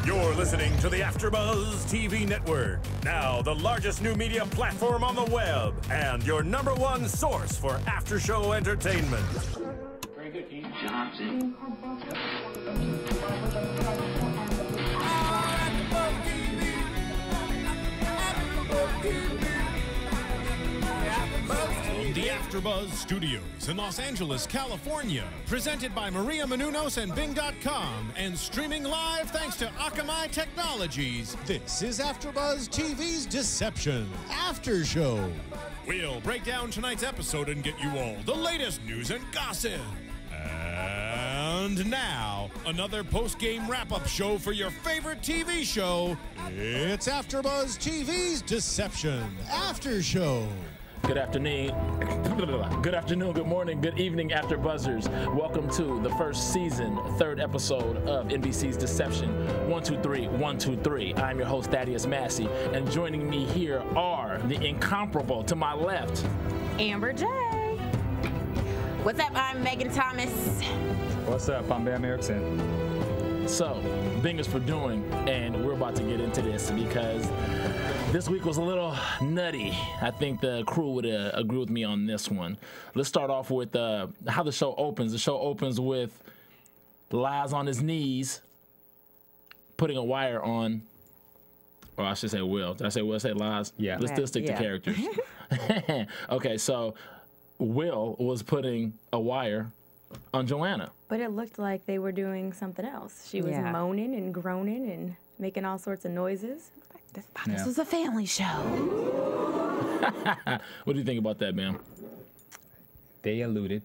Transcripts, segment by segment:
You're listening to the AFTERBUZZ TV Network, now the largest new media platform on the web, and your #1 source for after-show entertainment. Very good, Dean Johnson. From the AFTERBUZZ Studios in Los Angeles, California, presented by Maria Menounos and Bing.com, and streaming live thanks to Akamai Technologies, this is AFTERBUZZ TV's Deception After Show. We'll break down tonight's episode and get you all the latest news and gossip. And now, another post-game wrap-up show for your favorite TV show. It's AFTERBUZZ TV's Deception After Show. Good afternoon, good morning, good evening, AfterBuzzers. Welcome to the first season, third episode of NBC's Deception. 1, 2, 3, 1, 2, 3. I'm your host, Thaddeus Massey, and joining me here are the incomparable, to my left, Amber Jaye. What's up? I'm Megan Thomas. What's up? I'm Bamm Ericsen. So, Bingers for doing, and we're about to get into this because this week was a little nutty. I think the crew would agree with me on this one. Let's start off with how the show opens. The show opens with Lies on his knees, putting a wire on, or I should say Will. Did I say Will? Say Lies? Yeah. Let's still stick to characters. Okay, so Will was putting a wire on Joanna. But it looked like they were doing something else. She was moaning and groaning and making all sorts of noises. This was a family show. What do you think about that, ma'am? They alluded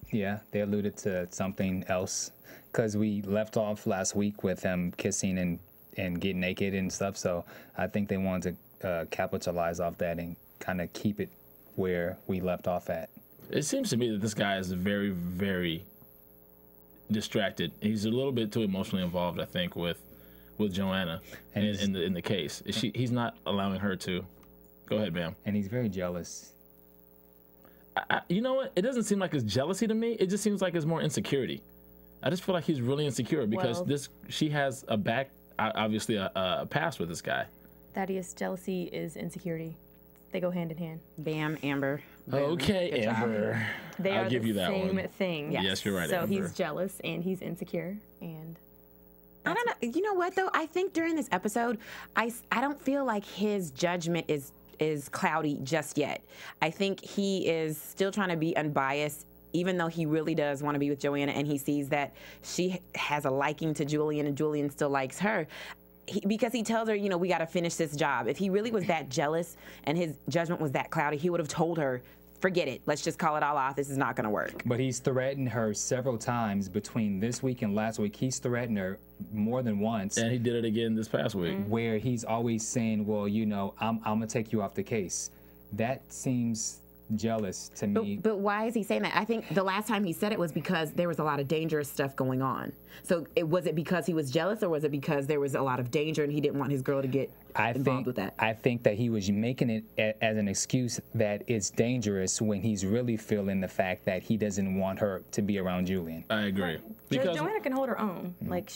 to something else because we left off last week with him kissing and getting naked and stuff. So I think they wanted to capitalize off that and kind of keep it where we left off at. It seems to me that this guy is very, very distracted. He's a little bit too emotionally involved, I think, with Joanna in the case. He's not allowing her to. Go ahead, ma'am. And he's very jealous. You know what? It doesn't seem like it's jealousy to me. It just seems like it's more insecurity. I just feel like he's really insecure because she has obviously a past with this guy. Thaddeus, jealousy is insecurity. They go hand in hand. Bam, Amber. Boom. Okay, Amber. I'll give you that one. Same thing. Yes, you're right, So Amber. he's jealous and he's insecure and... I don't know. You know what, though? I think during this episode, I don't feel like his judgment is cloudy just yet. I think he is still trying to be unbiased, even though he really does want to be with Joanna, and he sees that she has a liking to Julian, and Julian still likes her. Because he tells her, you know, we got to finish this job. If he really was that jealous and his judgment was that cloudy, he would have told her, forget it. Let's just call it all off. This is not going to work. But he's threatened her several times between this week and last week. He's threatened her more than once. And he did it again this past week. Where he's always saying, well, you know, I'm going to take you off the case. That seems jealous to me. But why is he saying that? I think the last time he said it was because there was a lot of dangerous stuff going on. So was it because he was jealous, or was it because there was a lot of danger and he didn't want his girl to get involved with that? I think that he was making it as an excuse that it's dangerous when he's really feeling the fact that he doesn't want her to be around Julian. I agree. Because Joanna can hold her own. Like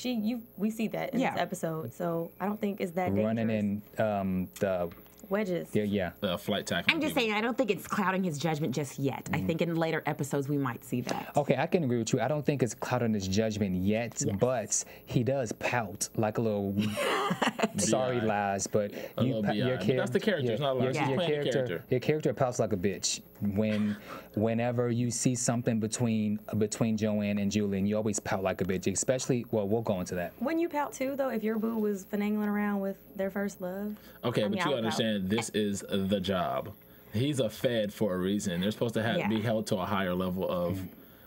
we see that in this episode. So I don't think it's that dangerous. Running in the wedges. Yeah. The flight tackle. I'm just saying, I don't think it's clouding his judgment just yet. I think in later episodes we might see that. Okay, I can agree with you. I don't think it's clouding his judgment yet, but he does pout like a little sorry lies, but your character, that's the character. It's not lies. Your character pouts like a bitch whenever you see something between Joanne and Julian. You always pout like a bitch, especially. Well, we'll go into that. When you pout too, though, if your boo was finagling around with their first love. Okay, but you understand this is the job. He's a Fed for a reason. They're supposed to be held to a higher level of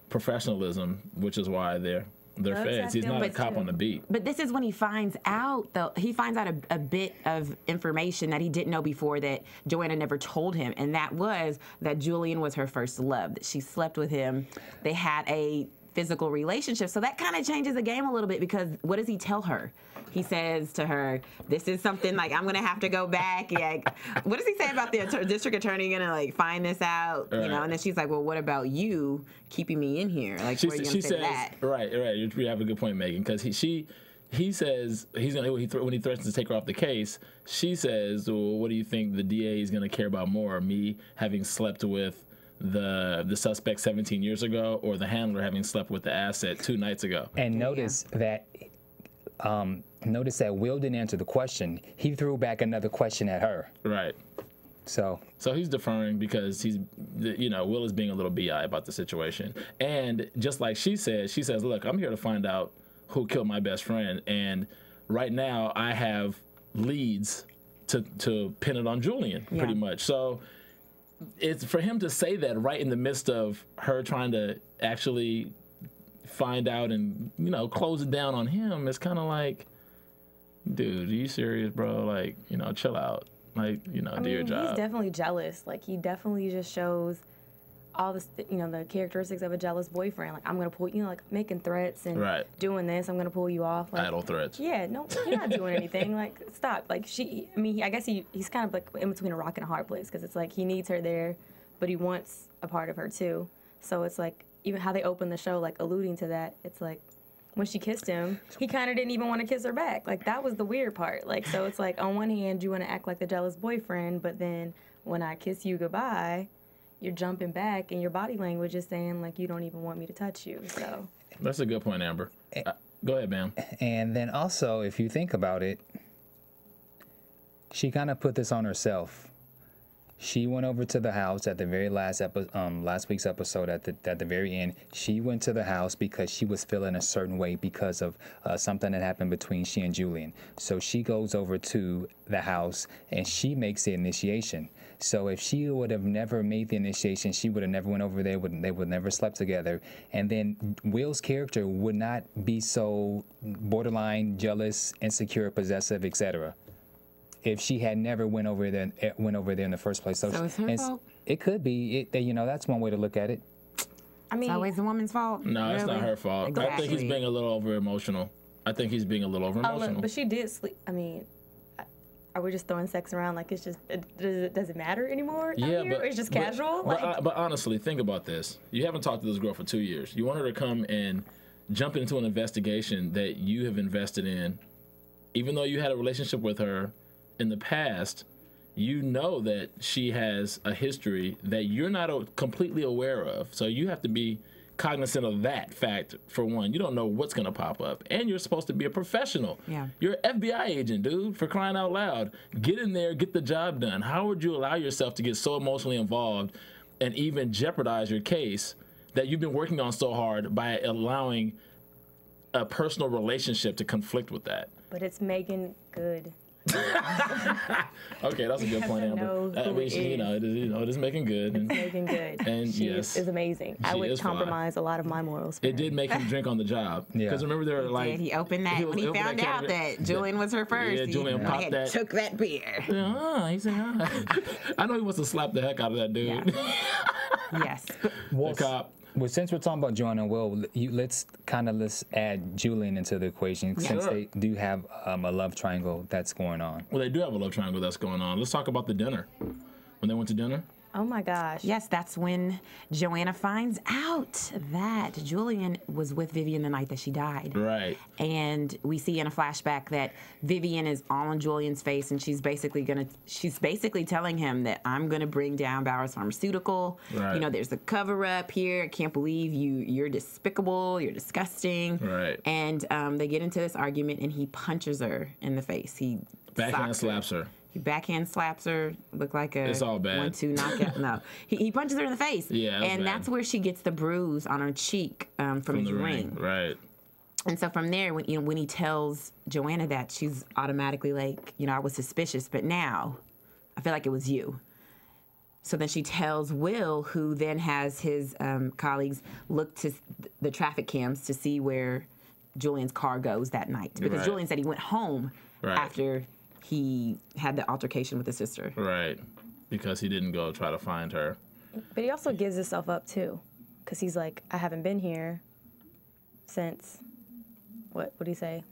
professionalism, which is why they're feds. He's not a cop on the beat. But this is when he finds out, though. He finds out a bit of information that he didn't know before that Joanna never told him, and that was that Julian was her first love, that she slept with him. They had a physical relationship. So that kind of changes the game a little bit, because what does he tell her? He says to her, this is something like, I'm going to have to go back. Like, what does he say about the district attorney going to like find this out? Right. You know, and then she's like, well, what about you keeping me in here? Like, where are you going to say that? Right. You have a good point, Megan, because he says when he threatens to take her off the case, she says, well, what do you think the DA is going to care about more, me having slept with the suspect 17 years ago, or the handler having slept with the asset 2 nights ago? And notice that Will didn't answer the question. He threw back another question at her. Right. So he's deferring because Will is being a little bi about the situation. And just like she says, look, I'm here to find out who killed my best friend, and right now I have leads to pin it on Julian, pretty much. So it's for him to say that right in the midst of her trying to actually find out and close it down on him. It's kind of like, dude, are you serious, bro? Like, chill out. Like, do your job. He's definitely jealous. Like, he definitely just shows all this, the characteristics of a jealous boyfriend. Like, I'm gonna pull, like making threats and doing this. I'm gonna pull you off. Like, idle threats. Yeah, no, you're not doing anything. Like, stop. Like, I guess he's kind of like in between a rock and a hard place, because it's like he needs her there, but he wants a part of her too. So it's like, even how they open the show, like alluding to that, it's like when she kissed him, he kind of didn't even want to kiss her back. Like, that was the weird part. Like, so it's like, on one hand, you want to act like the jealous boyfriend, but then when I kiss you goodbye, you're jumping back, and your body language is saying, like, you don't even want me to touch you. So that's a good point, Amber. Go ahead, Bamm. And then also, if you think about it, she kind of put this on herself. She went over to the house at the very last week's episode. At the very end, she went to the house because she was feeling a certain way because of something that happened between she and Julian. So she goes over to the house and she makes the initiation. So if she would have never made the initiation, she would have never went over there. They would never slept together. And then Will's character would not be so borderline jealous, insecure, possessive, etc. if she had never went over there in the first place. So it's her fault? It could be. That's one way to look at it. I mean, it's always the woman's fault. No, really? It's not her fault. Exactly. I think he's being a little over emotional. But she did sleep. I mean, are we just throwing sex around like it's just does it matter anymore? Yeah, but it's just casual. But honestly, think about this. You haven't talked to this girl for 2 years. You want her to come and jump into an investigation that you have invested in, even though you had a relationship with her in the past. You know that she has a history that you're not completely aware of. So you have to be cognizant of that fact, for one. You don't know what's going to pop up. And you're supposed to be a professional. Yeah. You're an FBI agent, dude, for crying out loud. Get in there, get the job done. How would you allow yourself to get so emotionally involved and even jeopardize your case that you've been working on so hard by allowing a personal relationship to conflict with that? But it's Megan Good. Okay, that's a good point, Amber. I mean, it is Megan Good. It's Megan Good. And she is amazing. I would compromise a lot of my morals. It did make him drink on the job. Because remember, there were like... He opened that when he found out that Julian was her first. Yeah, Julian popped that. Took that beer. He said, I know he wants to slap the heck out of that dude. Yeah. Yes. The cop. Well, since we're talking about Joanna and Will, let's add Julian into the equation, since they do have a love triangle that's going on. Well, they do have a love triangle that's going on. Let's talk about the dinner. When they went to dinner. Oh my gosh. Yes, that's when Joanna finds out that Julian was with Vivian the night that she died. Right. And we see in a flashback that Vivian is all on Julian's face, and she's basically telling him that I'm gonna bring down Bowers Pharmaceutical. Right. There's a cover up here. I can't believe you're despicable. You're disgusting. Right. And they get into this argument, and he punches her in the face. He backhand slaps her. He backhand slaps her, look like a it's all bad. 1-2 knockout. No, he punches her in the face. Yeah, and that's where she gets the bruise on her cheek from his ring. Right. And so from there, when he tells Joanna that, she's automatically like, I was suspicious, but now I feel like it was you. So then she tells Will, who then has his colleagues look to the traffic cams to see where Julian's car goes that night, because Julian said he went home after he had the altercation with his sister. Right. Because he didn't go try to find her. But he also gives himself up, too. Because he's like, I haven't been here since, what did he say?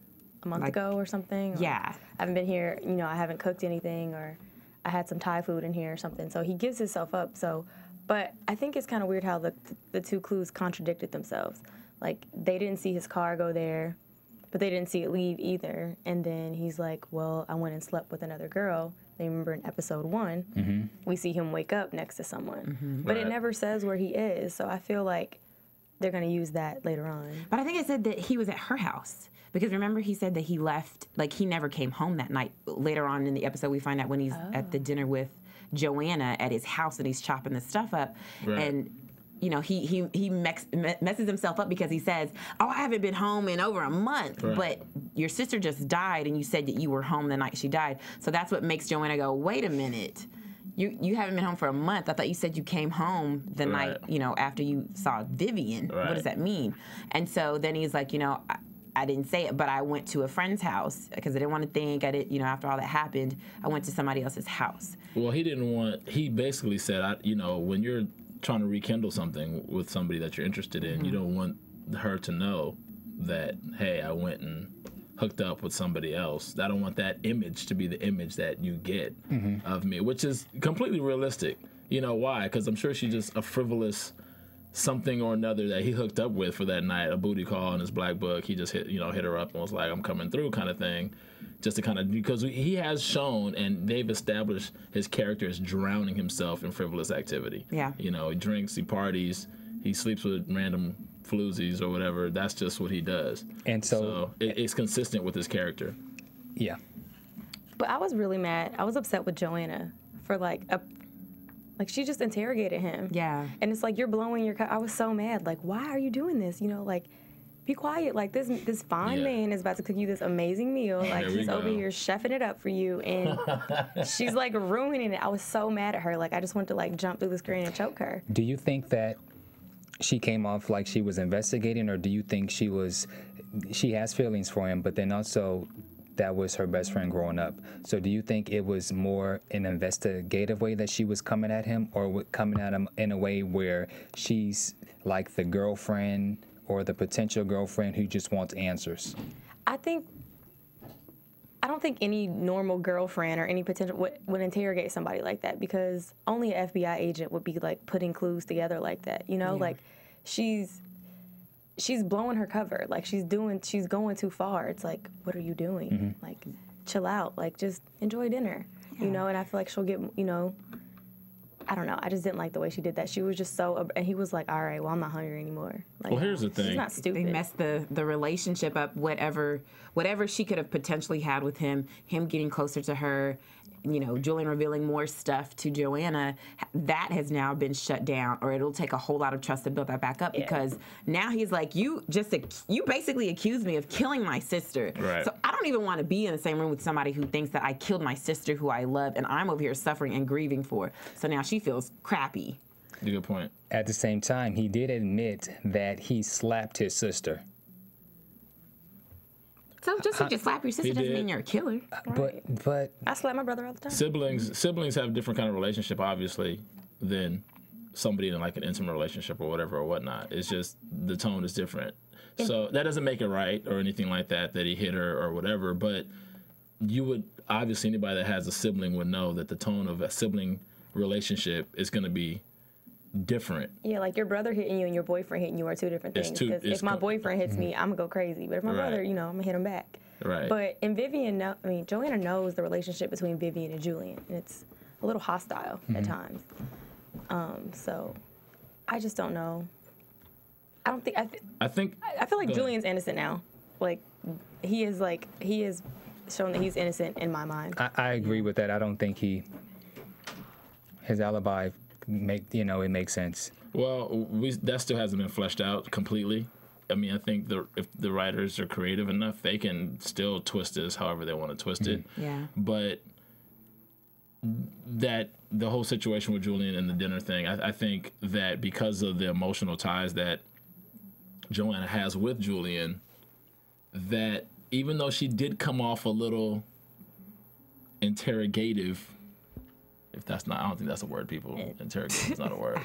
A month ago or something? Yeah. I haven't been here, I haven't cooked anything, or I had some Thai food in here or something. So he gives himself up. But I think it's kind of weird how the two clues contradicted themselves. Like, they didn't see his car go there. but they didn't see it leave either. And then he's like, well, I went and slept with another girl. They remember in episode 1, we see him wake up next to someone. But it never says where he is, so I feel like they're going to use that later on. But I think it said that he was at her house. Because remember he said that he left, like he never came home that night. Later on in the episode, we find out when he's at the dinner with Joanna at his house and he's chopping the stuff up. And, you know, he messes himself up because he says, oh, I haven't been home in over a month. But your sister just died and you said that you were home the night she died. So that's what makes Joanna go, wait a minute. You haven't been home for a month. I thought you said you came home the night, you know, after you saw Vivian. What does that mean? And so then he's like, you know, I didn't say it, but I went to a friend's house because I didn't want to think. I didn't, you know, after all that happened, I went to somebody else's house. Well, he basically said, you know, when you're trying to rekindle something with somebody that you're interested in, you don't want her to know that, hey, I went and hooked up with somebody else. I don't want that image to be the image that you get of me, which is completely realistic. You know why? Because I'm sure she's just a frivolous something or another that he hooked up with for that night, a booty call in his black book. He just hit her up and was like, I'm coming through kind of thing, just to kind of, because he has shown and they've established his character as drowning himself in frivolous activity. Yeah. You know, he drinks, he parties, he sleeps with random floozies or whatever. That's just what he does. And so it's consistent with his character. Yeah. But I was really mad. I was upset with Joanna for like she just interrogated him. Yeah. And it's like, you're blowing your I was so mad. Like, why are you doing this? You know, like, be quiet. Like, this fine man is about to cook you this amazing meal. Like, he's over here chefing it up for you. And she's, like, ruining it. I was so mad at her. Like, I just wanted to, like, jump through the screen and choke her. Do you think that she came off like she was investigating, or do you think she has feelings for him, but then also that was her best friend growing up? So do you think it was more an investigative way that she was coming at him, or coming at him in a way where she's like the girlfriend or the potential girlfriend who just wants answers? I don't think any normal girlfriend or any potential would interrogate somebody like that, because only an FBI agent would be like putting clues together like that. You know, like she's blowing her cover. Like she's going too far. It's like, what are you doing? Like, chill out. Like, just enjoy dinner. You know, and I feel like she'll get, you know, I don't know. I just didn't like the way she did that. She was just so, and he was like, all right, well, I'm not hungry anymore. Like, well, here's the thing. She's not stupid. They messed the relationship up, whatever she could have potentially had with him getting closer to her, you know, Julian revealing more stuff to Joanna, that has now been shut down, or it'll take a whole lot of trust to build that back up, because now he's like, you basically accused me of killing my sister. Right. So I don't even want to be in the same room with somebody who thinks that I killed my sister who I love and I'm over here suffering and grieving for. So now she feels crappy. Good point. At the same time, he did admit that he slapped his sister. So just because you slap your sister doesn't mean you're a killer. But I slap my brother all the time. Siblings have a different kind of relationship, obviously, than somebody in like an intimate relationship or whatever or whatnot. It's just the tone is different. So that doesn't make it right or anything like that he hit her or whatever. But you would, obviously, anybody that has a sibling would know that the tone of a sibling relationship is going to be different. Yeah, like your brother hitting you and your boyfriend hitting you are two different things. Because if my boyfriend hits me, I'm gonna go crazy. But if my brother, you know, I'm gonna hit him back. Right. But in Joanna knows the relationship between Vivian and Julian, and it's a little hostile at times. So I just don't know. I feel like Julian's innocent now. Like he is shown that he's innocent in my mind. I agree with that. I don't think his alibi it makes sense. Well, that still hasn't been fleshed out completely. I mean, I think if the writers are creative enough, they can still twist this however they want to twist it. Yeah. But that the whole situation with Julian and the dinner thing, I think that because of the emotional ties that Joanna has with Julian, that even though she did come off a little interrogative, if that's not, I don't think that's a word, people. Interrogative is not a word.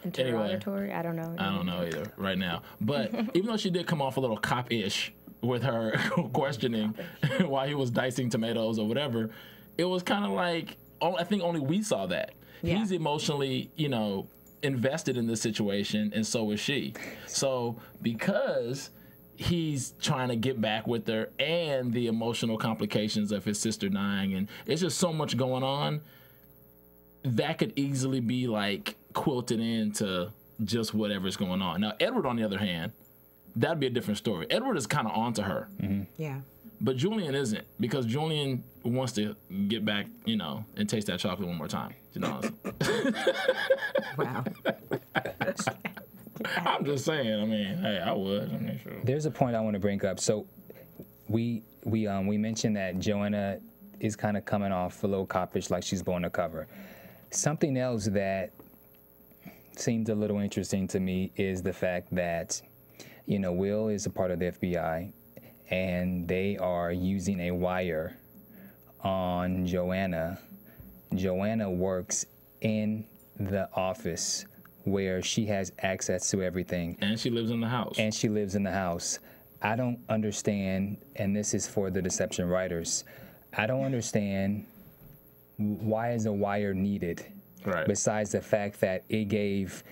Interrogatory? Anyway, I don't know. I don't know either right now. But even though she did come off a little cop-ish with her questioning why he was dicing tomatoes or whatever, it was kind of like, I think only we saw that. Yeah. He's emotionally, invested in this situation, and so is she. So because he's trying to get back with her, and the emotional complications of his sister dying, and it's just so much going on that could easily be like quilted into just whatever's going on. Now, Edward, on the other hand, that'd be a different story. Edward is kind of onto her. Yeah. But Julian isn't, because Julian wants to get back, you know, and taste that chocolate one more time. You know what I'm saying? Wow. I'm just saying. I mean, hey, I would. I mean, sure. There's a point I want to bring up. So we mentioned that Joanna is kind of coming off a little coppish, like she's blowing a cover. Something else that seems a little interesting to me is the fact that, you know, Will is a part of the FBI, and they are using a wire on Joanna. Joanna works in the office where she has access to everything. And she lives in the house. I don't understand, and this is for the Deception writers, I don't understand why is a wire needed, right? Besides the fact that it gave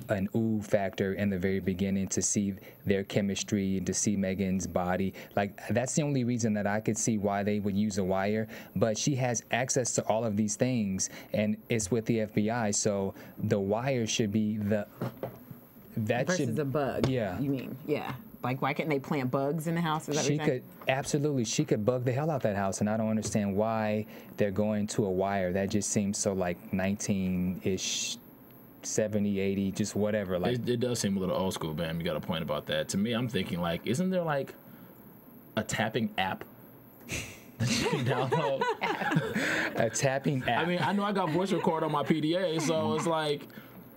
an ooh factor in the very beginning to see their chemistry and to see Megan's body. Like, that's the only reason that I could see why they would use a wire. But she has access to all of these things, and it's with the FBI, so the wire should be versus a bug. Yeah. You mean, yeah. Like, why couldn't they plant bugs in the house? Is that She could bug the hell out that house, and I don't understand why they're going to a wire. That just seems so like 19-ish, 70, 80, just whatever. Like, it does seem a little old school, Bam. You got a point about that. To me, I'm thinking, like, isn't there like a tapping app that you can download? A tapping app. I mean, I know I got voice record on my PDA, so it's like,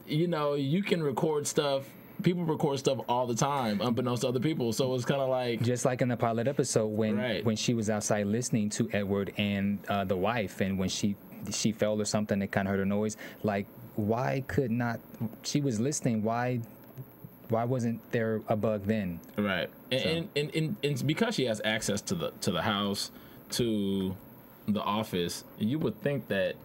you know, you can record stuff. People record stuff all the time, unbeknownst to other people. So it's kind of like, just like in the pilot episode when she was outside listening to Edward and the wife, and when she fell or something, it kind of heard a noise. Like, why could not? She was listening. Why wasn't there a bug then? Right, and it's because she has access to the house, to the office. You would think that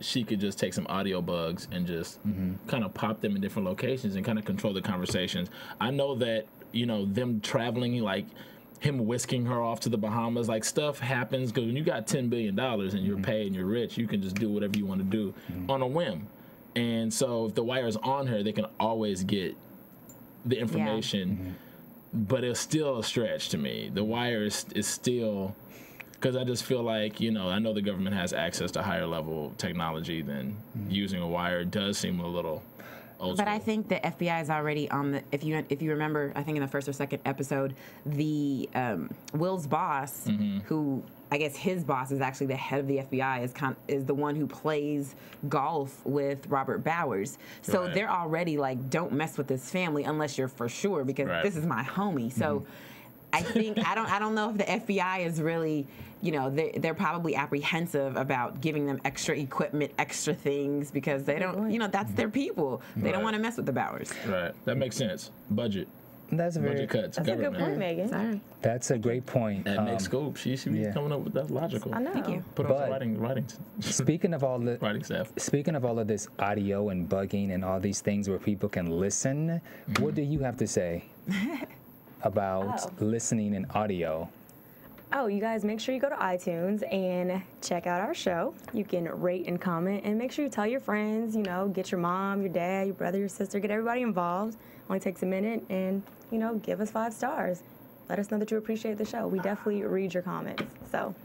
she could just take some audio bugs and just kind of pop them in different locations and kind of control the conversations. I know that, you know, them traveling, like him whisking her off to the Bahamas, like, stuff happens because when you got $10 billion and you're paid and you're rich, you can just do whatever you want to do on a whim. And so if the wire is on her, they can always get the information, but it's still a stretch to me. The wire is still... Because I just feel like, you know, I know the government has access to higher level technology than using a wire. It does seem a little old school. But I think the FBI is already on the. If you remember, I think in the first or second episode, the Will's boss, who I guess his boss is actually the head of the FBI, is the one who plays golf with Robert Bowers. So they're already like, don't mess with this family unless you're for sure, because this is my homie. So. I think I don't know if the FBI is really, you know, they're probably apprehensive about giving them extra equipment, extra things, because they don't, you know, that's their people. They don't want to mess with the Bowers. Right. That makes sense. Budget. That's budget cuts. That's government. A good point, Megan. Sorry. That's a great point. That makes scope. She should be coming up with that logical. I know. Thank you. Put on some writing. Speaking of all the writing staff. Speaking of all of this audio and bugging and all these things where people can listen, what do you have to say about listening and audio? Oh, you guys, make sure you go to iTunes and check out our show. You can rate and comment, and make sure you tell your friends, you know, get your mom, your dad, your brother, your sister, get everybody involved. Only takes a minute, and, you know, give us 5 stars. Let us know that you appreciate the show. We definitely read your comments. So,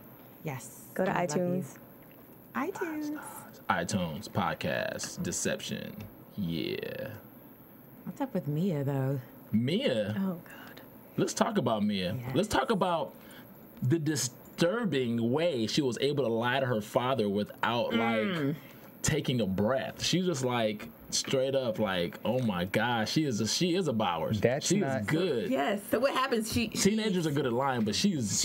yes, go to iTunes. iTunes, podcast, Deception. Yeah. What's up with Mia, though? Mia? Oh, God. Let's talk about Mia. Yes. Let's talk about the disturbing way she was able to lie to her father without like taking a breath. She just like straight up like, oh my gosh, she is a Bowers. She is good. Yes. So what happens? Teenagers are good at lying, but she's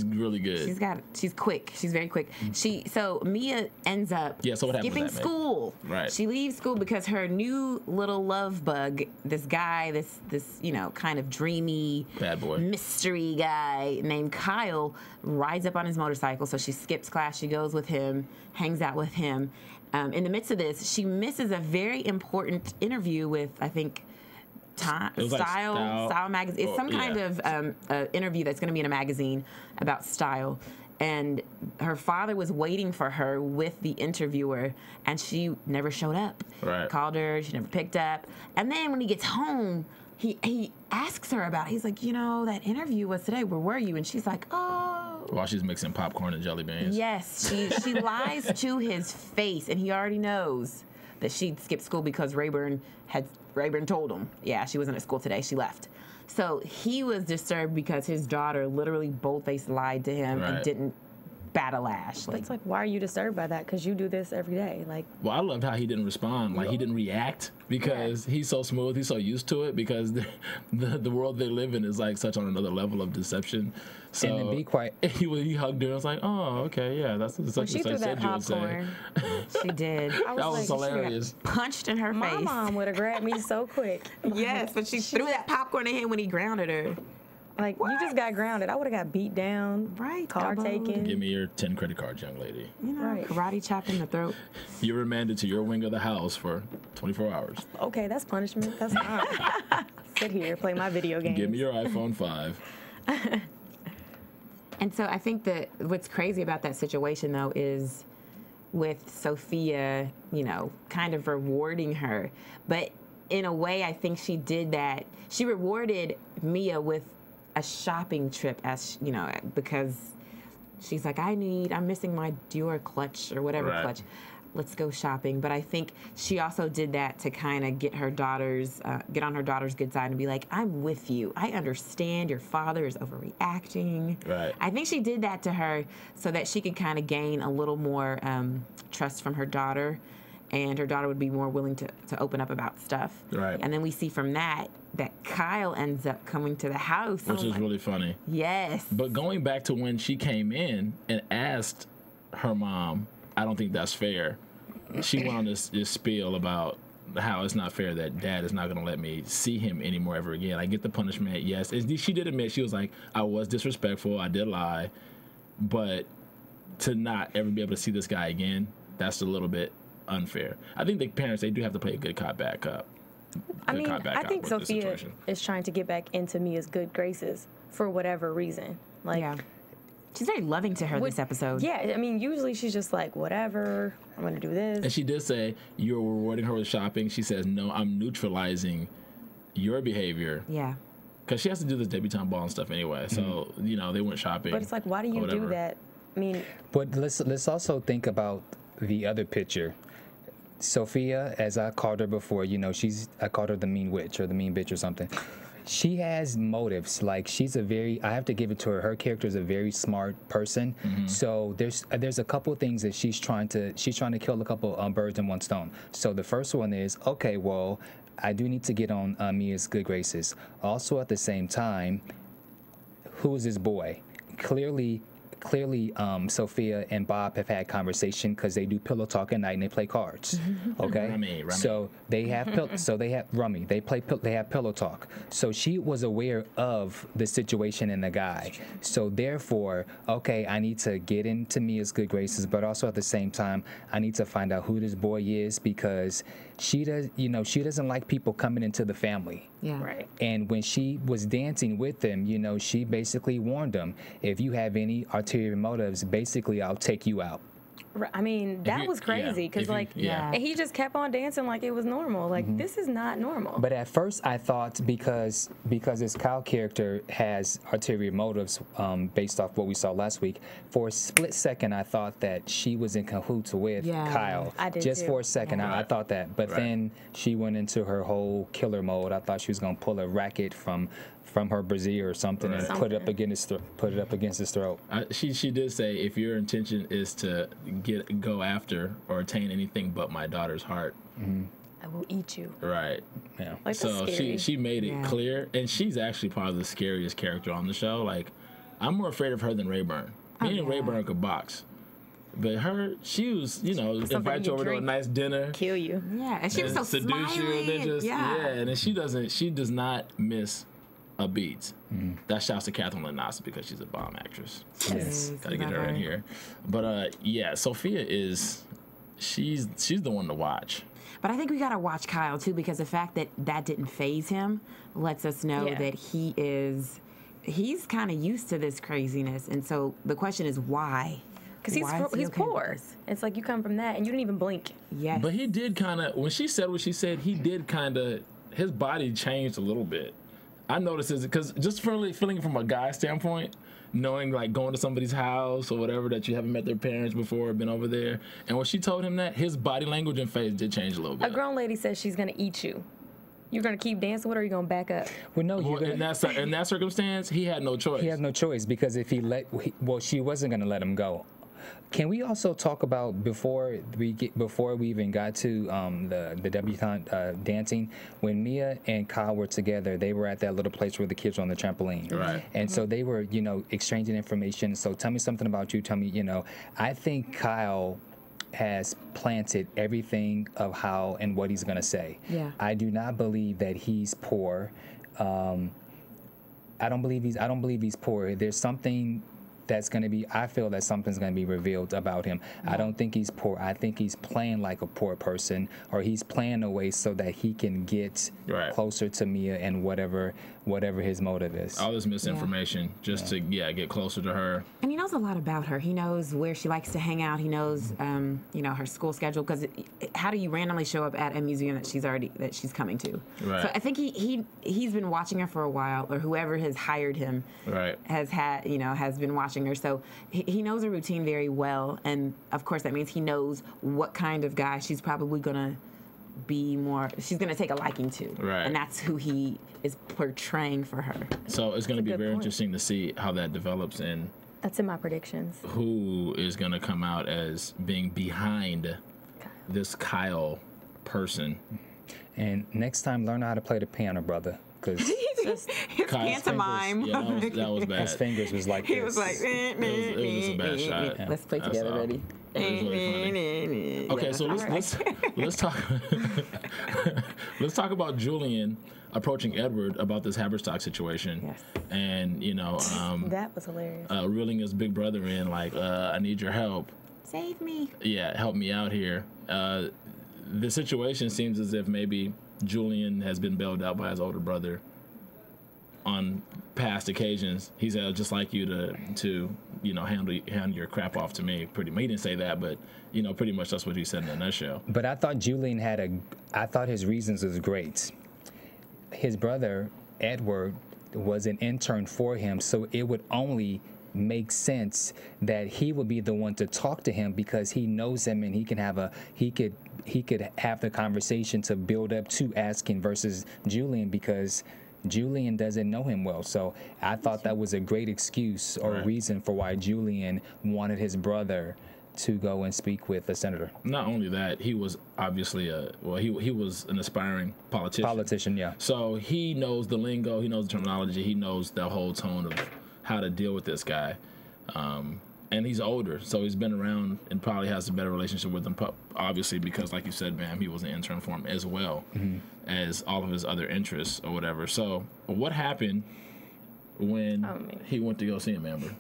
really good. She's quick. She's very quick. So Mia ends up so what happens skipping with that, school. Right. She leaves school because her new little love bug, this guy, this you know, kind of dreamy bad boy mystery guy named Kyle, rides up on his motorcycle. So she skips class. She goes with him, hangs out with him. In the midst of this, she misses a very important interview with, I think, Style magazine. It's some kind of interview that's going to be in a magazine about style. And her father was waiting for her with the interviewer, and she never showed up. Right. Called her, she never picked up. And then when he gets home, he asks her about it. He's like, you know, that interview was today. Where were you? And she's like, oh. While she's mixing popcorn and jelly beans. Yes, she lies to his face, and he already knows that she skipped school because Rayburn told him. Yeah, she wasn't at school today. She left. So he was disturbed because his daughter literally bold-faced lied to him and didn't bat a lash. It's like, why are you disturbed by that? Because you do this every day. Like, well, I loved how he didn't respond. Like, he didn't react because he's so smooth. He's so used to it because the world they live in is like such on another level of deception. So and to be quite, he hugged her. I was like, oh, okay, yeah, that's when she threw that popcorn. She did. That was hilarious. Punched in her face. My mom would have grabbed me so quick. Yes, but she threw that popcorn at him when he grounded her. Like, you just got grounded. I would have got beat down. Right. Car taken. Give me your 10 credit cards, young lady. You know, karate chop in the throat. You're remanded to your wing of the house for 24 hours. Okay, that's punishment. That's fine. Sit here, play my video games. Give me your iPhone 5. And so I think that what's crazy about that situation, though, is with Sofia, you know, kind of rewarding her. But in a way, I think she did that. She rewarded Mia with a shopping trip, as you know, because she's like, I'm missing my Dior clutch or whatever clutch. Let's go shopping. But I think she also did that to kind of get on her daughter's good side and be like, I'm with you. I understand your father is overreacting. Right. I think she did that to her so that she could kind of gain a little more trust from her daughter, and her daughter would be more willing to open up about stuff. Right. And then we see from that Kyle ends up coming to the house. Which is really funny. Yes. But going back to when she came in and asked her mom, I don't think that's fair. She went on this spiel about how it's not fair that dad is not going to let me see him anymore ever again. I get the punishment, yes. She did admit, she was like, I was disrespectful, I did lie, but to not ever be able to see this guy again, that's a little bit unfair. I think the parents, they do have to play a good cop back up. I think Sofia is trying to get back into Mia's good graces for whatever reason. Like, yeah. She's very loving to her this episode. Yeah, I mean, usually she's just like, whatever, I'm going to do this. And she did say, you're rewarding her with shopping. She says, no, I'm neutralizing your behavior. Yeah. Because she has to do this debutante ball and stuff anyway. So, you know, they went shopping. But it's like, why do you do that? I mean... But let's also think about the other picture. Sofia, as I called her before, you know, I called her the mean witch or the mean bitch or something. She has motives. Like, I have to give it to her. Her character is a very smart person. Mm-hmm. So there's a couple of things that she's trying to kill a couple birds in one stone. So the first one is, okay, well, I do need to get on Mia's good graces. Also, at the same time, who is this boy? Clearly, Sofia and Bob have had conversation because they do pillow talk at night and they play cards. Okay, Rummy. So they have rummy. They have pillow talk. So she was aware of the situation and the guy. So therefore, okay, I need to get into Mia's good graces, but also at the same time, I need to find out who this boy is because she doesn't like people coming into the family. Yeah. Right. And when she was dancing with him, you know, she basically warned him, if you have any ulterior motives, basically I'll take you out. I mean, that was crazy because, and he just kept on dancing like it was normal. Like, this is not normal. But at first, I thought because this Kyle character has ulterior motives based off what we saw last week, for a split second, I thought that she was in cahoots with Kyle. I did just too. for a second, I thought that. But then she went into her whole killer mode. I thought she was going to pull a racket from her brassiere or something and put it up against his throat. She did say, if your intention is to go after or attain anything but my daughter's heart, I will eat you. Right. Yeah. Like, so she made it clear, and she's actually probably the scariest character on the show. Like, I'm more afraid of her than Rayburn. Me and Rayburn could box. But her, she was, you know, invite you over to a nice dinner, kill you. Yeah, and she was so seduce you, and then just and then she does not miss a beat. That shouts to Catherine Lanasa because she's a bomb actress. Yes. Gotta get her in here. But Sofia she's the one to watch. But I think we got to watch Kyle, too, because the fact that that didn't faze him lets us know that he's kind of used to this craziness. And so the question is why? Because he's poor. It's like you come from that and you didn't even blink. Yes. But he did kind of, when she said what she said, he did kind of, his body changed a little bit. I noticed it because just feeling from a guy standpoint, knowing like going to somebody's house or whatever that you haven't met their parents before or been over there, and when she told him that, his body language and face did change a little bit. A grown lady says she's gonna eat you. You're gonna keep dancing with her, or you're gonna back up? Well, no, In that circumstance, he had no choice. He has no choice because if she wasn't gonna let him go. Can we also talk about before we even got to the debutante dancing, when Mia and Kyle were together, they were at that little place where the kids were on the trampoline, right? And so they were, exchanging information. So tell me something about you. Tell me, I think Kyle has planted everything of how and what he's gonna say. Yeah. I do not believe that he's poor. I don't believe he's poor. There's something that's going to be, I feel that something's going to be revealed about him. I don't think he's poor. I think he's playing like a poor person, or he's playing a way so that he can get closer to Mia and whatever his motive is. All this misinformation just to get closer to her. And he knows a lot about her. He knows where she likes to hang out. He knows, her school schedule. Because how do you randomly show up at a museum that she's coming to? Right. So I think he's been watching her for a while, or whoever has hired him has been watching her. So he knows her routine very well, and of course that means he knows what kind of guy she's probably gonna be she's gonna take a liking to, right? And that's who he is portraying for her. So it's gonna be very interesting to see how that develops, and that's in my predictions. Who is gonna come out as being behind this Kyle person? And next time, learn how to play the piano, brother. Because his pantomime. That was bad. His fingers was like this. He was like, it was a bad shot. Yeah. Let's play together, ready? Really okay, so let's talk. Let's talk about Julian approaching Edward about this Haverstock situation. Yes. And that was hilarious. Reeling his big brother in, like, I need your help. Save me. Yeah, help me out here. The situation seems as if maybe Julian has been bailed out by his older brother on past occasions. He's just like you to hand your crap off to me. Pretty much. He didn't say that, but pretty much that's what he said in a nutshell. But I thought Julian I thought his reasons was great. His brother Edward was an intern for him, so it would only make sense that he would be the one to talk to him because he knows him and he could have the conversation to build up to asking versus Julian because Julian doesn't know him well. So I thought that was a great excuse or reason for why Julian wanted his brother to go and speak with the senator. Not only that, he was obviously he was an aspiring politician. Yeah. So he knows the lingo, he knows the terminology, he knows the whole tone of how to deal with this guy. And he's older, so he's been around and probably has a better relationship with him, obviously, because, like you said, Bamm, he was an intern for him as well as all of his other interests or whatever. So what happened when he went to go see him, Amber?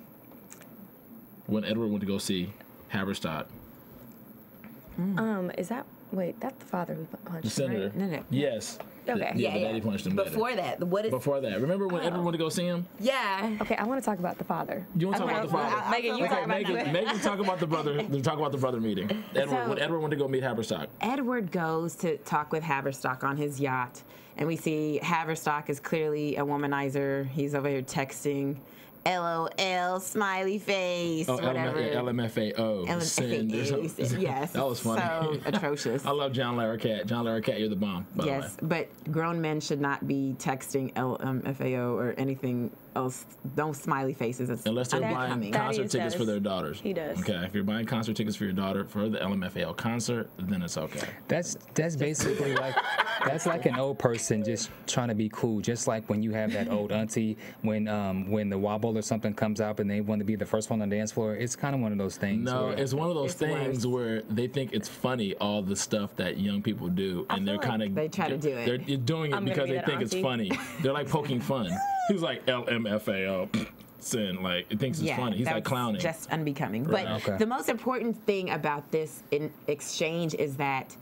When Edward went to go see Haverstock? That's the father who punched the senator. Right? No. Yes. Okay. Yeah, but daddy punched him Before later. that, Before that, remember when Edward went to go see him? Yeah. Okay, I want to talk about the father. You want to talk about the father? Megan, you talk about that. Megan, talk about the brother. Talk about the brother meeting. When Edward went to go meet Haverstock. Edward goes to talk with Haverstock on his yacht, and we see Haverstock is clearly a womanizer. He's over here texting, LOL, smiley face, whatever. LMFAO. Send or something. Yes. That was funny. So atrocious. I love John Larroquette. John Larroquette, you're the bomb. Yes, but grown men should not be texting LMFAO or anything else. No smiley faces. It's unless they're buying concert tickets for their daughters. He does. Okay, if you're buying concert tickets for your daughter for the LMFAO concert, then it's okay. That's basically that's like an old person just trying to be cool. Just like when you have that old auntie when the wobble or something comes up and they want to be the first one on the dance floor. It's kind of one of those things. No, it's one of those things where they think it's funny, all the stuff that young people do, and they're kind of they try to do it. They're doing it because they think it's funny. They're like poking fun. He was like LMFAO. Sin, like it thinks it's funny. He's like clowning. Just unbecoming. Right. But the most important thing about this exchange is that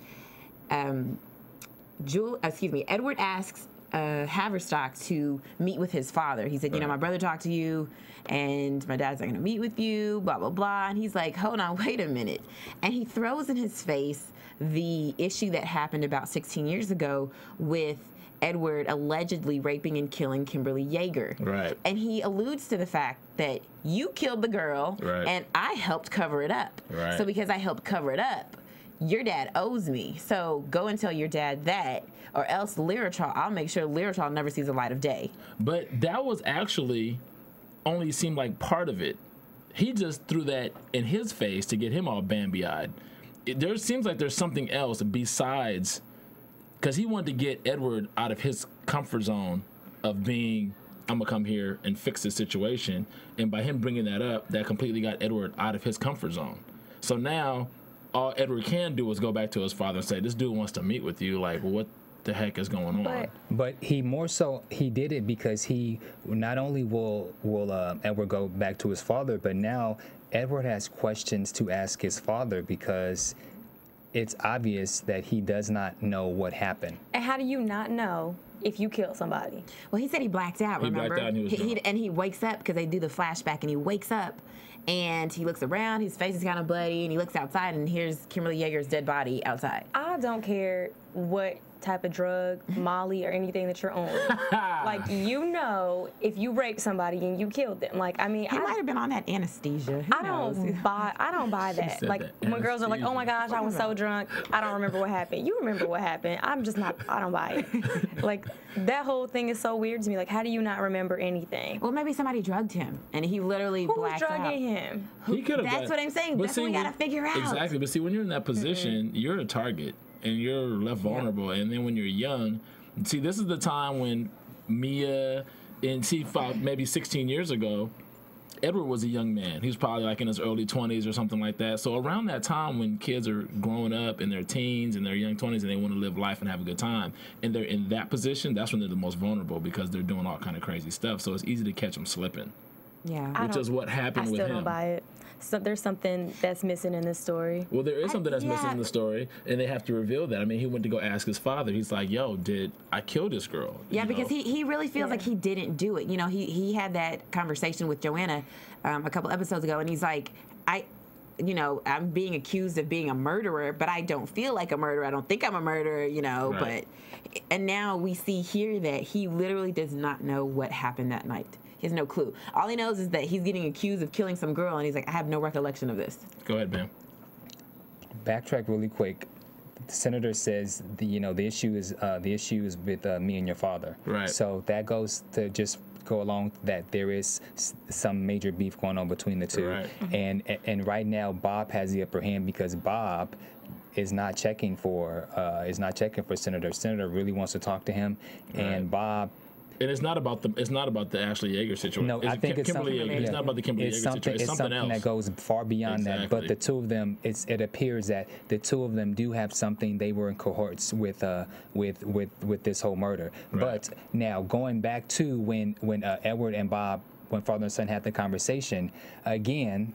Edward asks Haverstock to meet with his father. He said, you know, my brother talked to you, and my dad's not going to meet with you, blah, blah, blah. And he's like, hold on, wait a minute. And he throws in his face the issue that happened about 16 years ago with Edward allegedly raping and killing Kimberly Yeager. Right. And he alludes to the fact that you killed the girl, and I helped cover it up. Right. So because I helped cover it up, your dad owes me. So go and tell your dad that, or else I'll make sure Lyritrol never sees the light of day. But that was actually only seemed like part of it. He just threw that in his face to get him all Bambi-eyed. There seems like there's something else besides, because he wanted to get Edward out of his comfort zone of being, I'm going to come here and fix this situation. And by him bringing that up, that completely got Edward out of his comfort zone. So now all Edward can do is go back to his father and say, this dude wants to meet with you. Like, what the heck is going on? But he did it because he not only will Edward go back to his father, but now Edward has questions to ask his father because it's obvious that he does not know what happened. And how do you not know if you kill somebody? Well, he said he blacked out, remember? He blacked out and he was drunk. And he wakes up because they do the flashback, and he wakes up and he looks around, his face is kind of bloody, and he looks outside, and here's Kimberly Yeager's dead body outside. I don't care what type of drug, Molly, or anything that you're on. Like, you know, if you raped somebody and you killed them, like, I mean, He might have been on that anesthesia. Who I don't buy that. Like, that when girls are like, oh my gosh, I was so drunk, I don't remember what happened. You remember what happened. I don't buy it. Like, that whole thing is so weird to me. Like, how do you not remember anything? Well, maybe somebody drugged him, and he literally blacked out. Who's drugging him? He could have. That's what I'm saying. That's what we got to figure out. Exactly. But see, when you're in that position, you're a target. And you're left vulnerable. And then when you're young, see, this is the time when Mia and maybe 16 years ago, Edward was a young man. He was probably like in his early 20s or something like that. So around that time when kids are growing up in their teens and their young 20s and they want to live life and have a good time, and they're in that position, that's when they're the most vulnerable because they're doing all kind of crazy stuff. So it's easy to catch them slipping. Yeah. Which is what happened with him. I still don't buy it. So there's something that's missing in this story. Well, there is something that's missing in the story, and they have to reveal that. I mean, he went to go ask his father. He's like, yo, did I kill this girl? Yeah, because he really feels like he didn't do it. You know, he had that conversation with Joanna a couple episodes ago, and he's like, I'm being accused of being a murderer, but I don't feel like a murderer. I don't think I'm a murderer, you know. Right. And now we see here that he literally does not know what happened that night. He has no clue. All he knows is that he's getting accused of killing some girl, and he's like, I have no recollection of this. Go ahead, Bamm. Backtrack really quick. The senator says the issue is with me and your father. Right. So that goes to just go along that there is some major beef going on between the two. Right. And right now Bob has the upper hand because Bob is not checking for Senator. Senator really wants to talk to him, and Bob. And it's not about the Ashley Yeager situation. No, I think it's Kimberly something. Yeager. It's not about the Kimberly Yeager situation. It's something else that goes far beyond that. But the two of them, it appears that the two of them do have something. They were in cohorts with this whole murder. Right. But now going back to when Edward and Bob, when father and son had the conversation again,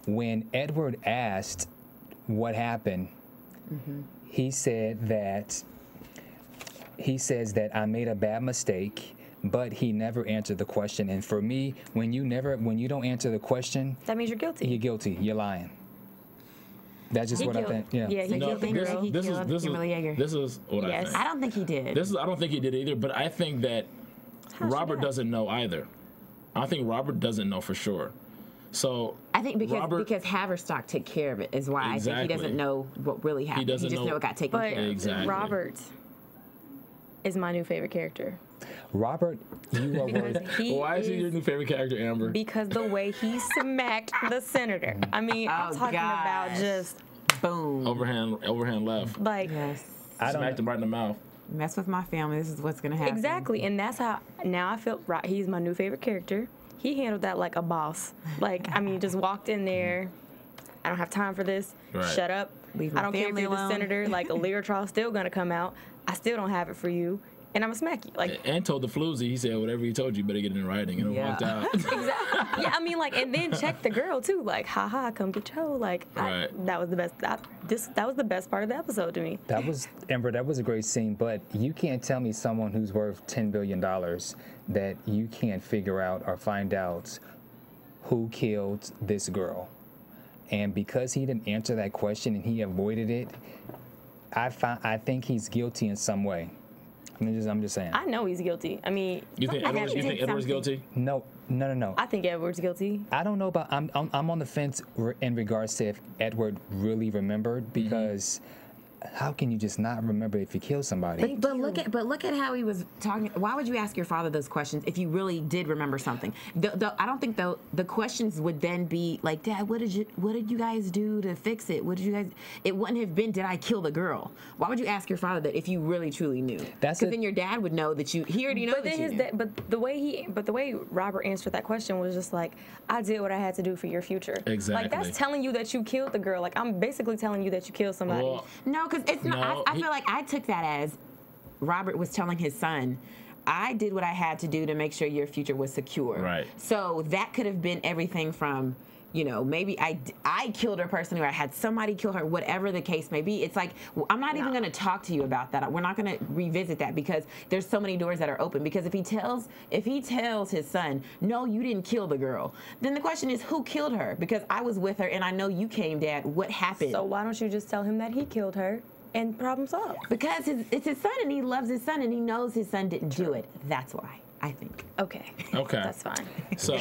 when Edward asked what happened, he says that I made a bad mistake, but he never answered the question. And for me, when you don't answer the question, that means you're guilty. You're guilty. You're lying. That's just what I think. Yeah. Yeah, he killed Kimberly Yeager. This is what I think. I don't think he did. I don't think he did either, but I think that Robert doesn't know either. I think Robert doesn't know for sure. So I think because Haverstock took care of it is why I think he doesn't know what really happened. He just know it got taken care of. Exactly. Robert is my new favorite character. Robert, you are worthy. Why is he your new favorite character, Amber? Because the way he smacked the senator. I mean, I'm talking about just boom. Overhand left. Like, smacked him right in the mouth. Mess with my family. This is what's gonna happen. Exactly, and that's how now I feel. Right, he's my new favorite character. He handled that like a boss. Like, I mean, just walked in there. I don't have time for this. Right. Shut up. Leave my I don't care if family you're the alone. senator. Like, a Lyritrol's still gonna come out. I still don't have it for you. and I'm gonna smack you. Like, and told the floozy, he said, whatever he told you, better get it in writing, and walked out. exactly. Yeah, I mean, like, and then check the girl too. Like, haha, come get your hoe. Like, that was the best. That was the best part of the episode to me. That was, Amber, that was a great scene, but you can't tell me someone who's worth $10 billion that you can't figure out or find out who killed this girl. And because he didn't answer that question and he avoided it, I think he's guilty in some way. I'm just saying. I know he's guilty. I mean, You think Edward's guilty? No. I think Edward's guilty. I don't know about. I'm on the fence in regards to if Edward really remembered, because how can you just not remember if you kill somebody? But look at how he was talking. Why would you ask your father those questions if you really did remember something? I don't think the questions would then be like, Dad, what did you guys do to fix it? What did you guys? It wouldn't have been, did I kill the girl? Why would you ask your father that if you really truly knew? Because then your dad would know that he already knows that you knew. But the way Robert answered that question was just like, I did what I had to do for your future. Exactly. Like, that's telling you that you killed the girl. Like, I'm basically telling you that you killed somebody. Well, no, because it's not. I feel like I took that as Robert was telling his son, I did what I had to do to make sure your future was secure. Right. So that could have been everything from, maybe I killed her personally, or I had somebody kill her, whatever the case may be. It's like, I'm not even going to talk to you about that. We're not going to revisit that because there's so many doors that are open. Because if he tells his son, no, you didn't kill the girl, then the question is, who killed her? Because I was with her and I know you came, Dad. What happened? So why don't you just tell him that he killed her? And problem solved. Because it's his son, and he loves his son, and he knows his son didn't do it. That's why, I think. Okay. That's fine. So,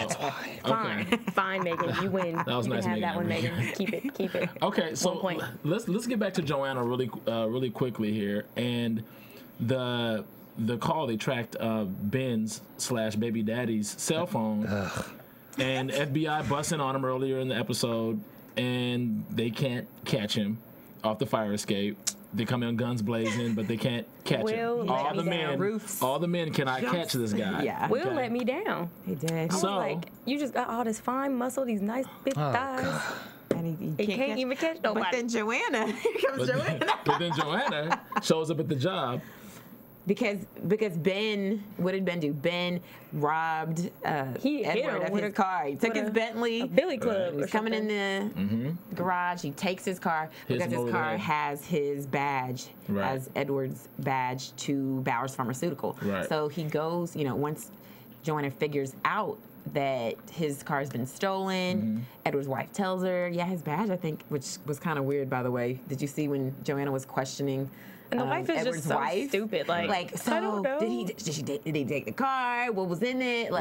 Fine, Megan. You win. That was you nice, can have Megan. that one, Megan. Keep it. Okay, so 1 point. let's get back to Joanna really quickly here, and the call they tracked Ben's / baby daddy's cell phone, and FBI busting on him earlier in the episode, and they can't catch him off the fire escape. They come in guns blazing, but they can't catch him. All the men cannot catch this guy. Yeah. Will let me down. He did. I was like, you just got all this fine muscle, these nice big thighs. God. And he can't even catch nobody. But then Joanna, here comes Joanna. But then Joanna shows up at the job. Because Ben, what did Ben do? Ben robbed Edward of his car. He took his Bentley. A Billy Club. He was coming in the garage. He takes his car because his car has his badge, has Edward's badge to Bowers Pharmaceutical. Right. So he goes, once Joanna figures out that his car's been stolen, Edward's wife tells her, his badge, I think, which was kind of weird, by the way. Did you see when Joanna was questioning and the wife is Edward's just so wife? stupid. Like, so I don't know. did he take the car? What was in it?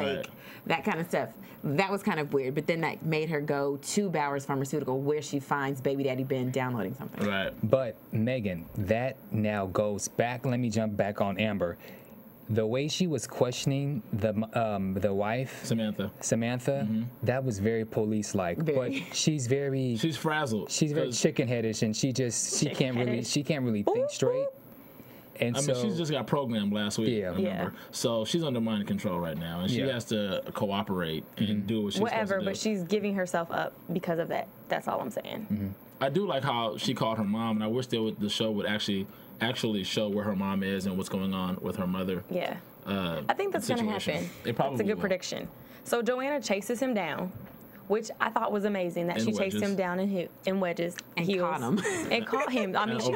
That kind of stuff. That was kind of weird. But then that made her go to Bowers Pharmaceutical, where she finds baby daddy Ben downloading something. Right. But Megan, that now goes back. Let me jump back on Amber. The way she was questioning the wife, Samantha, that was very police-like. But she's frazzled. She's very chicken-headish, and she can't really think straight. And she's just got programmed last week. Yeah. Remember? So she's under mind control right now, and she has to cooperate and do what she's supposed to do. But she's giving herself up because of that. That's all I'm saying. I do like how she called her mom, and I wish the show would actually show where her mom is and what's going on with her mother. Yeah. I think that's going to happen. That's a good prediction. So Joanna chases him down, which I thought was amazing that she chased him down in wedges and heels. Caught him. And caught him. I mean, she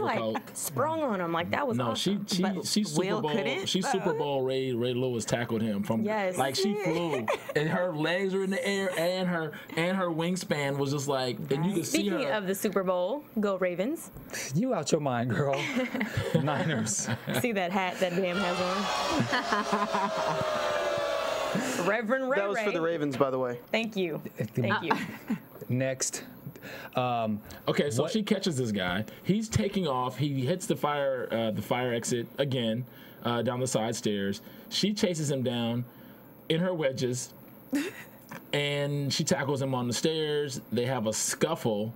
sprung on him. Like, that was awesome. She Super Bowl Ray Lewis tackled him from like she flew, and her legs were in the air, and her wingspan was just like, and you could see her. Speaking of the Super Bowl, go Ravens. You out your mind, girl. Niners. See that hat that Bamm has on? Reverend Ray. That was for the Ravens, by the way. Thank you. Thank you. Next. Okay, so she catches this guy. He's taking off. He hits the fire exit again down the side stairs. She chases him down in her wedges, and she tackles him on the stairs. They have a scuffle,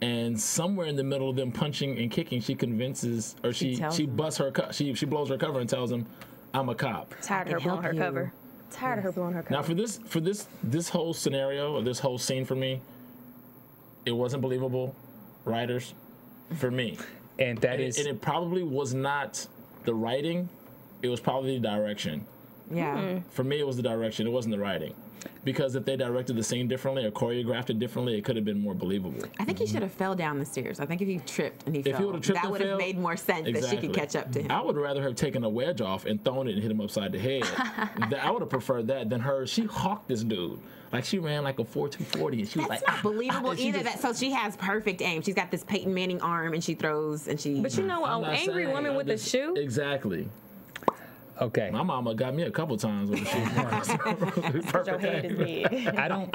and somewhere in the middle of them punching and kicking, she convinces, or she busts her she blows her cover and tells him, "I'm a cop." Tired of her blowing her cover. Tired of her blowing her cover. Now for this whole scenario, or this whole scene for me, it wasn't believable, writers, for me. And it probably was not the writing. it was probably the direction. Yeah. For me, it was the direction. It wasn't the writing. Because if they directed the scene differently or choreographed it differently, it could have been more believable. I think he should have fell down the stairs. I think if he tripped and he If he fell, would've tripped that and would have fell, made more sense that she could catch up to him. I would rather have taken a wedge off and thrown it and hit him upside the head. I would have preferred that than her. She hawked this dude. Like, she ran like a 4.240 and she was That's like, not believable and she either. just- So she has perfect aim. She's got this Peyton Manning arm and she throws and she. But you know, I'm an not angry saying, woman I'm with a just- shoe. Exactly. Okay. My mama got me a couple times with a shoe. Your head is big. I don't.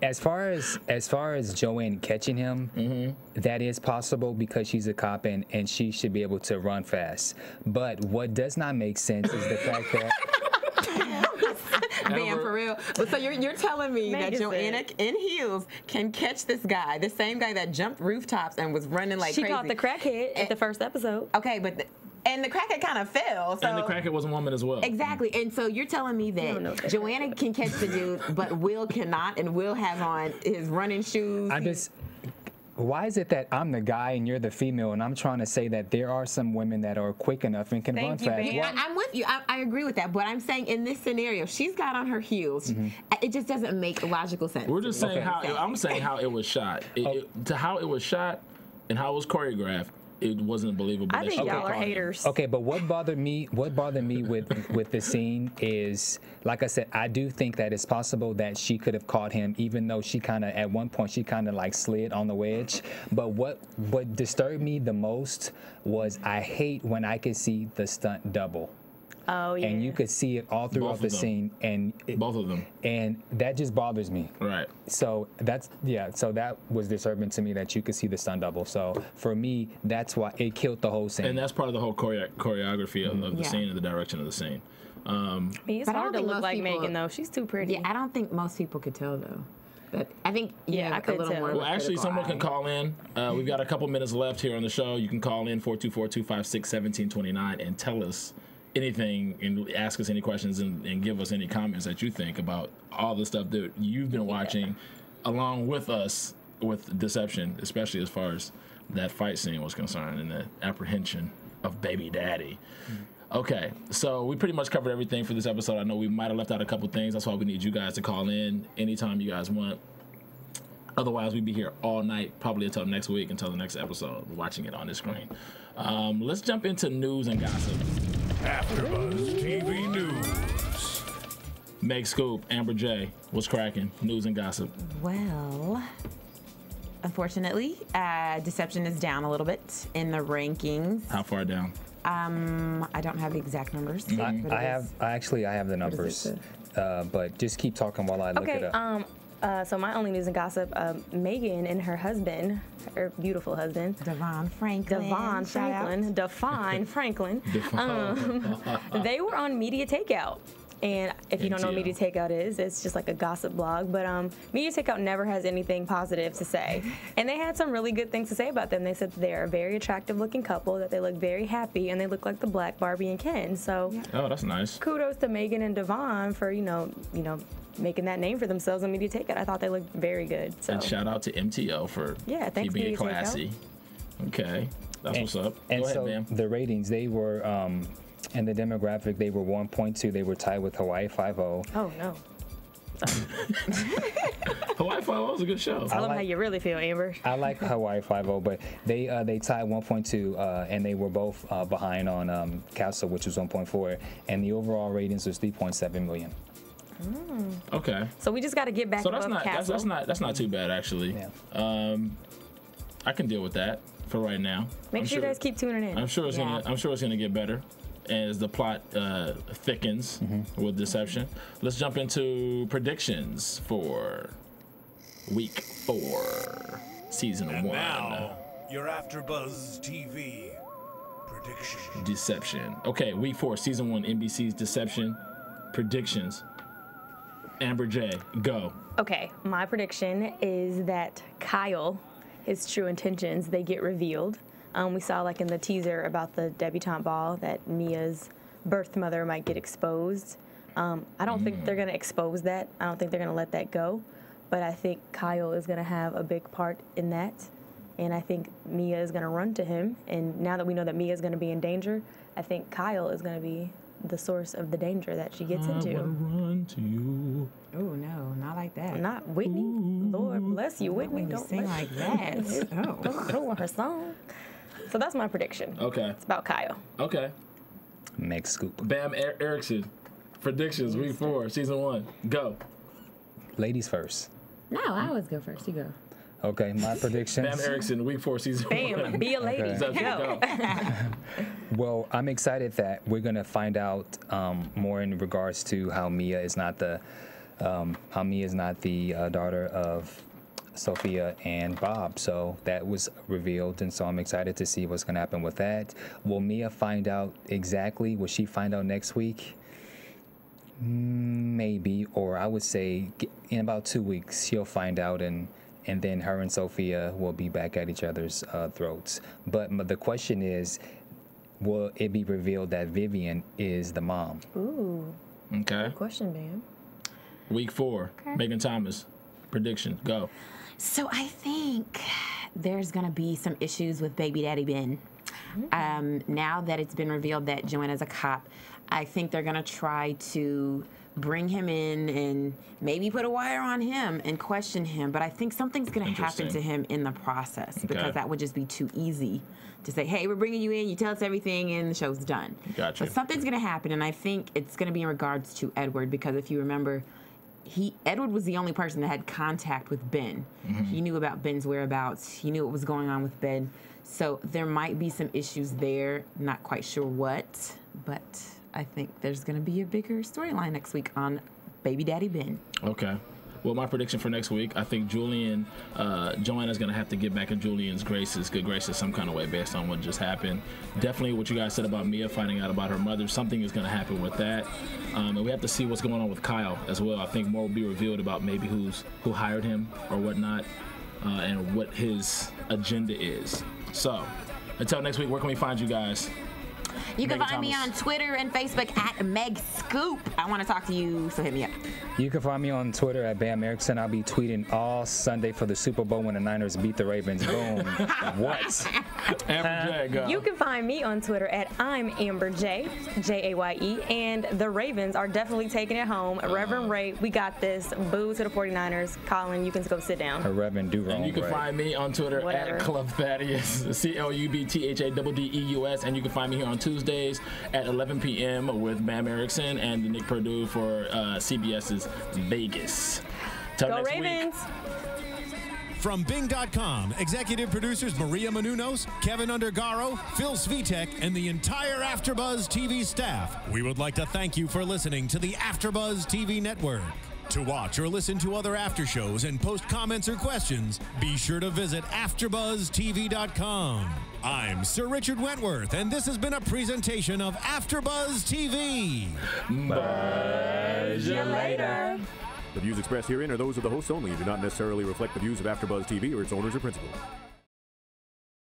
As far as Joanne catching him, that is possible because she's a cop and she should be able to run fast. But what does not make sense is the fact that. Bam, for real. But so you're telling me that Meg is Joanna it. in heels can catch this guy, the same guy that jumped rooftops and was running like She crazy. caught the crackhead at the first episode. Okay, but and the crackhead kind of fell. So And the crackhead was a woman as well. exactly. And so you're telling me don't know that that. Joanna can catch the dude, but Will cannot, and Will have on his running shoes. I'm just. Why is it that I'm the guy and you're the female, and I'm trying to say that there are some women that are quick enough and can Thank run you, fast? babe. Why- I'm with you. I agree with that. But I'm saying in this scenario, she's got on her heels. It just doesn't make logical sense. We're just saying Okay. I'm saying how it was shot. To how it was shot and how it was choreographed, it wasn't believable. I that think she y'all are caught him. haters. Okay, but what bothered me with the scene is, like I said, I do think that it's possible that she could have caught him, even though she kind of at one point she kind of like slid on the wedge. But what disturbed me the most was I hate when I could see the stunt double. Oh yeah. And you could see it all throughout Both of the them. scene, and Both of them. and that just bothers me. Right. So so that was disturbing to me that you could see the stunt double. So for me, that's why it killed the whole scene. And that's part of the whole choreography of the Yeah. scene and the direction of the scene. I mean, it's But I hard don't to think look most like people- Megan though. She's too pretty. Yeah, I don't think most people could tell though. But I think you Yeah, have I a could little tell. more. of a Well, actually, critical someone eye. can call in. We've got a couple minutes left here on the show. You can call in 424-256-1729 and tell us anything and ask us any questions and give us any comments that you think about all the stuff that you've been watching along with us with Deception, especially as far as that fight scene was concerned and the apprehension of baby daddy. Okay, so we pretty much covered everything for this episode. I know we might have left out a couple things. That's why we need you guys to call in anytime you guys want. Otherwise, we'd be here all night, probably until next week, until the next episode, watching it on the screen. Let's jump into news and gossip. AfterBuzz TV News. Meg Scoop, Amber J, what's cracking? News and gossip. Well, unfortunately, Deception is down a little bit in the rankings. How far down? I don't have the exact numbers. but it I is- have the numbers, but just keep talking while I look Okay. it up. So my only news and gossip: Megan and her husband, her beautiful husband, Devon Franklin. shout out. Define Franklin. They were on Media Takeout. And if you don't know what MTL. Media Takeout is, it's just like a gossip blog. But Media Takeout never has anything positive to say. And they had some really good things to say about them. They said that they're a very attractive looking couple, that they look very happy, and they look like the Black Barbie and Ken. So Oh, that's nice. kudos to Megan and Devon for, you know, making that name for themselves on Media Takeout. I thought they looked very good. So And shout out to MTO for Yeah, thanks, keeping it Media Takeout. classy. Okay, that's what's up. And Go ahead, so ma'am. the ratings, they were in the demographic, they were 1.2. They were tied with Hawaii 5-0. oh no. Hawaii Five-0 was a good show. Tell them like- how you really feel, Amber. I like Hawaii 5-0, but they tied 1.2, and they were both behind on Castle, which was 1.4, and the overall ratings was 3.7 million. Okay. So we just got to get back So above Castle. that's not too bad actually. Yeah. I can deal with that for right now. Make I'm sure you guys keep tuning in. I'm sure it's Yeah. gonna get better as the plot thickens with Deception. Let's jump into predictions for week 4, season 1. Now, your AfterBuzz TV prediction. Deception. Okay, week 4, season 1, NBC's Deception predictions. Amber J, go. Okay, my prediction is that Kyle, his true intentions, they get revealed. We saw like in the teaser about the debutante ball that Mia's birth mother might get exposed. I don't think they're gonna expose that. I don't think they're gonna let that go. But I think Kyle is gonna have a big part in that. And I think Mia is gonna run to him. And now that we know that Mia is gonna be in danger, I think Kyle is going to be the source of the danger that she gets I into. wanna run to you. Oh no, not like that. Not Whitney. Lord bless you, Whitney. You Don't sing like that. Oh. don't want her song. So that's my prediction. Okay. It's about Kyle. Okay. Meg Scoop. Bamm Ericsen. Predictions, week 4, season 1. Go. Ladies first. No, I always go first. You go. Okay, my predictions. Bamm Ericsen, week 4, season 1. Bam, be a lady. Okay. Deception, Go. go. Well, I'm excited that we're gonna find out more in regards to how Mia is not the daughter of Sofia and Bob. So that was revealed, and so I'm excited to see what's gonna happen with that. Will Mia find out exactly? Will she find out next week? Maybe, or I would say in about 2 weeks she'll find out, and then her and Sofia will be back at each other's throats. But the question is, will it be revealed that Vivian is the mom? Ooh. Okay. Good question, Bam. Week 4, Megan Thomas. Prediction, go. So I think there's gonna be some issues with baby daddy Ben. Now that it's been revealed that Joanna's a cop, I think they're gonna try to bring him in and maybe put a wire on him and question him. But I think something's gonna happen to him in the process, because that would just be too easy to say, hey, we're bringing you in, you tell us everything, and the show's done. Gotcha. But something's gonna happen, and I think it's gonna be in regards to Edward, because if you remember, Edward was the only person that had contact with Ben. He knew about Ben's whereabouts. He knew what was going on with Ben. So there might be some issues there. Not quite sure what, but I think there's going to be a bigger storyline next week on baby daddy Ben. Okay. Well, my prediction for next week, I think Julian, Joanna's going to have to get back in Julian's good graces some kind of way based on what just happened. Definitely what you guys said about Mia finding out about her mother, something is going to happen with that. And we have to see what's going on with Kyle as well. I think more will be revealed about maybe who hired him or whatnot, and what his agenda is. So, until next week, where can we find you guys? You can Megan find me Thomas. on Twitter and Facebook at Meg Scoop. I want to talk to you, so hit me up. You can find me on Twitter at Bamm Ericsen. I'll be tweeting all Sunday for the Super Bowl when the Niners beat the Ravens. Boom. What? Amber Jaye, go. You can find me on Twitter at I'm Amber Jaye, Jaye, and the Ravens are definitely taking it home. Reverend Ray, we got this. Boo to the 49ers. Colin, you can go sit down. A Reverend do wrong. And you can find me on Twitter Whatever. at Club Thaddeus, ClubThadeus, and you can find me here on Tuesdays at 11 p.m. with Bamm Ericsen and Nick Perdue for CBS's Vegas. Till Go next Ravens! week. From Bing.com, executive producers Maria Menounos, Kevin Undergaro, Phil Svitek, and the entire AfterBuzz TV staff, we would like to thank you for listening to the AfterBuzz TV network. To watch or listen to other after shows and post comments or questions, be sure to visit AfterBuzzTV.com. I'm Sir Richard Wentworth, and this has been a presentation of AfterBuzz TV. Buzz you later. The views expressed herein are those of the hosts only and do not necessarily reflect the views of AfterBuzz TV or its owners or principals.